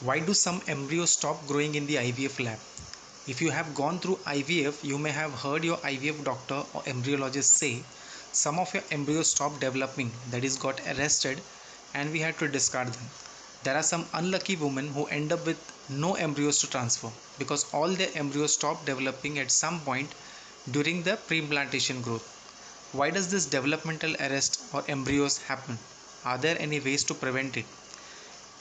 Why do some embryos stop growing in the IVF lab? If you have gone through IVF, you may have heard your IVF doctor or embryologist say some of your embryos stop developing, that is, got arrested, and we had to discard them. There are some unlucky women who end up with no embryos to transfer because all their embryos stop developing at some point during the pre-implantation growth. Why does this developmental arrest or embryos happen? Are there any ways to prevent it?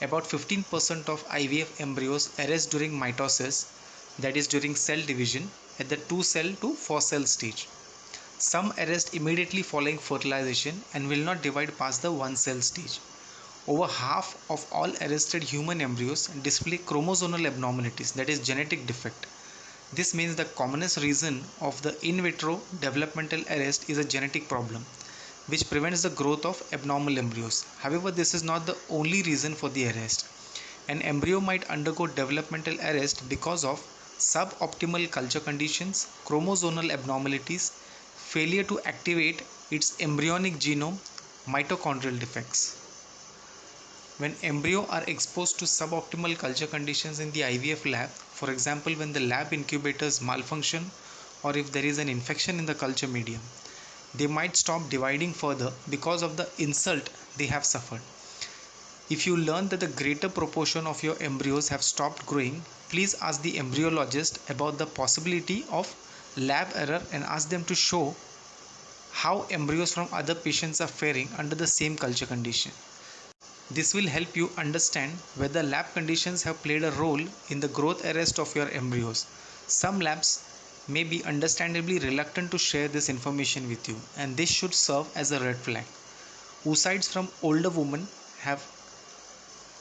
About 15% of IVF embryos arrest during mitosis, that is during cell division, at the 2 cell to 4 cell stage. Some arrest immediately following fertilization and will not divide past the 1 cell stage. Over half of all arrested human embryos display chromosomal abnormalities, that is genetic defect. This means the commonest reason of the in vitro developmental arrest is a genetic problem, which prevents the growth of abnormal embryos. However, this is not the only reason for the arrest. An embryo might undergo developmental arrest because of suboptimal culture conditions, chromosomal abnormalities, failure to activate its embryonic genome, mitochondrial defects. When embryo are exposed to suboptimal culture conditions in the IVF lab, for example when the lab incubators malfunction or if there is an infection in the culture medium, they might stop dividing further because of the insult they have suffered. If you learn that the greater proportion of your embryos have stopped growing, please ask the embryologist about the possibility of lab error and ask them to show how embryos from other patients are faring under the same culture condition. This will help you understand whether lab conditions have played a role in the growth arrest of your embryos. Some labs may be understandably reluctant to share this information with you, and this should serve as a red flag. Oocytes from older women have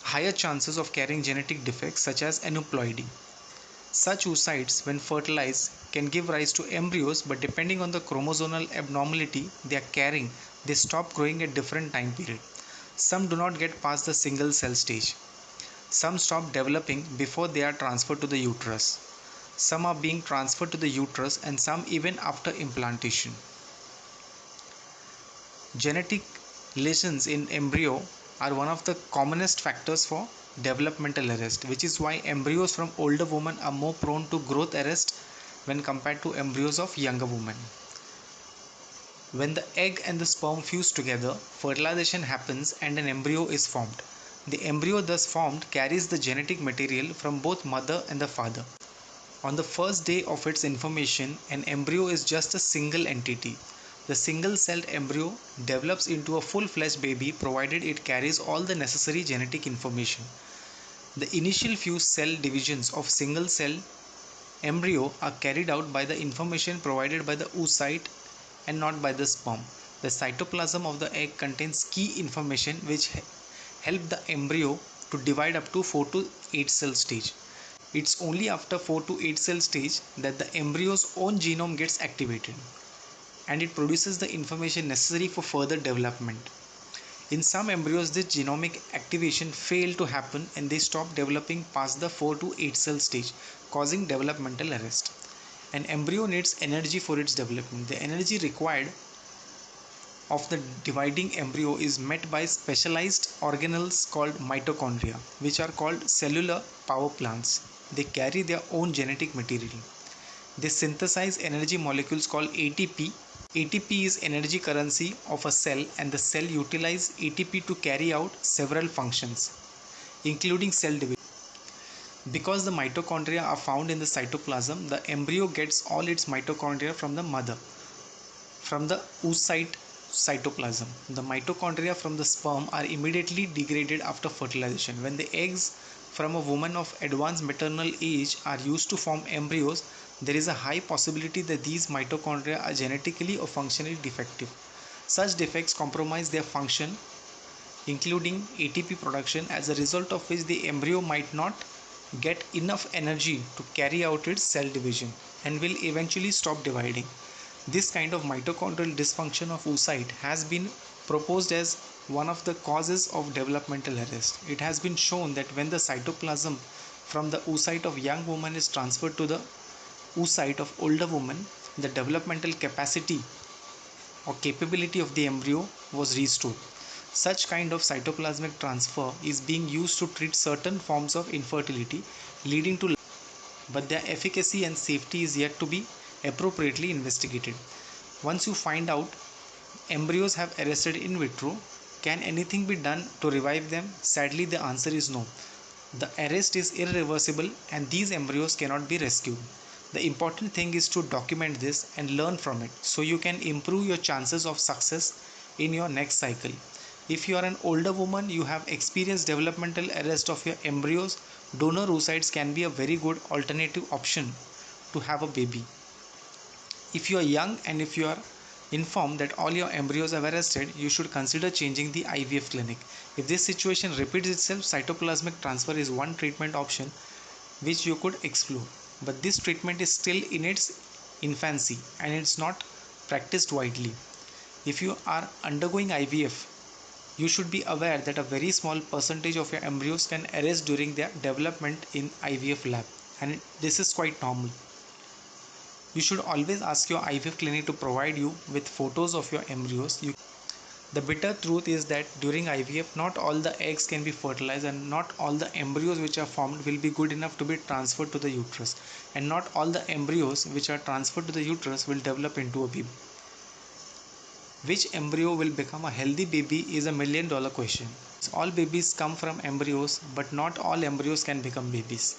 higher chances of carrying genetic defects such as aneuploidy. Such oocytes, when fertilized, can give rise to embryos, but depending on the chromosomal abnormality they are carrying, they stop growing at different time period. Some do not get past the single cell stage. Some stop developing before they are transferred to the uterus. Some are being transferred to the uterus and some even after implantation. Genetic lesions in embryo are one of the commonest factors for developmental arrest, which is why embryos from older women are more prone to growth arrest when compared to embryos of younger women. When the egg and the sperm fuse together, fertilization happens and an embryo is formed. The embryo thus formed carries the genetic material from both mother and the father. On the first day of its information, an embryo is just a single entity. The single-celled embryo develops into a full-fledged baby provided it carries all the necessary genetic information. The initial few cell divisions of single-celled embryo are carried out by the information provided by the oocyte and not by the sperm. The cytoplasm of the egg contains key information which help the embryo to divide up to 4 to 8 cell stage. It's only after 4 to 8 cell stage that the embryo's own genome gets activated and it produces the information necessary for further development. In some embryos, this genomic activation failed to happen and they stop developing past the 4 to 8 cell stage, causing developmental arrest. An embryo needs energy for its development. The energy required of the dividing embryo is met by specialized organelles called mitochondria, which are called cellular power plants. They carry their own genetic material. They synthesize energy molecules called ATP. ATP is energy currency of a cell and the cell utilizes ATP to carry out several functions, including cell division. Because the mitochondria are found in the cytoplasm, the embryo gets all its mitochondria from the mother, from the oocyte cytoplasm. The mitochondria from the sperm are immediately degraded after fertilization. When the eggs from a woman of advanced maternal age are used to form embryos, there is a high possibility that these mitochondria are genetically or functionally defective. Such defects compromise their function, including ATP production, as a result of which the embryo might not get enough energy to carry out its cell division and will eventually stop dividing. This kind of mitochondrial dysfunction of oocyte has been proposed as one of the causes of developmental arrest. It has been shown that when the cytoplasm from the oocyte of young woman is transferred to the oocyte of older woman, the developmental capacity or capability of the embryo was restored. Such kind of cytoplasmic transfer is being used to treat certain forms of infertility leading to, but their efficacy and safety is yet to be appropriately investigated. Once you find out embryos have arrested in vitro, can anything be done to revive them? Sadly, the answer is no. The arrest is irreversible and these embryos cannot be rescued. The important thing is to document this and learn from it so you can improve your chances of success in your next cycle. If you are an older woman, you have experienced developmental arrest of your embryos, donor oocytes can be a very good alternative option to have a baby. If you are young and if you are informed that all your embryos have arrested, you should consider changing the IVF clinic. If this situation repeats itself, cytoplasmic transfer is one treatment option which you could explore. But this treatment is still in its infancy and it's not practiced widely. If you are undergoing IVF, you should be aware that a very small percentage of your embryos can arrest during their development in IVF lab, and this is quite normal. You should always ask your IVF clinic to provide you with photos of your embryos. The bitter truth is that during IVF, not all the eggs can be fertilized and not all the embryos which are formed will be good enough to be transferred to the uterus, and not all the embryos which are transferred to the uterus will develop into a baby. Which embryo will become a healthy baby is a $1,000,000 question. All babies come from embryos, but not all embryos can become babies.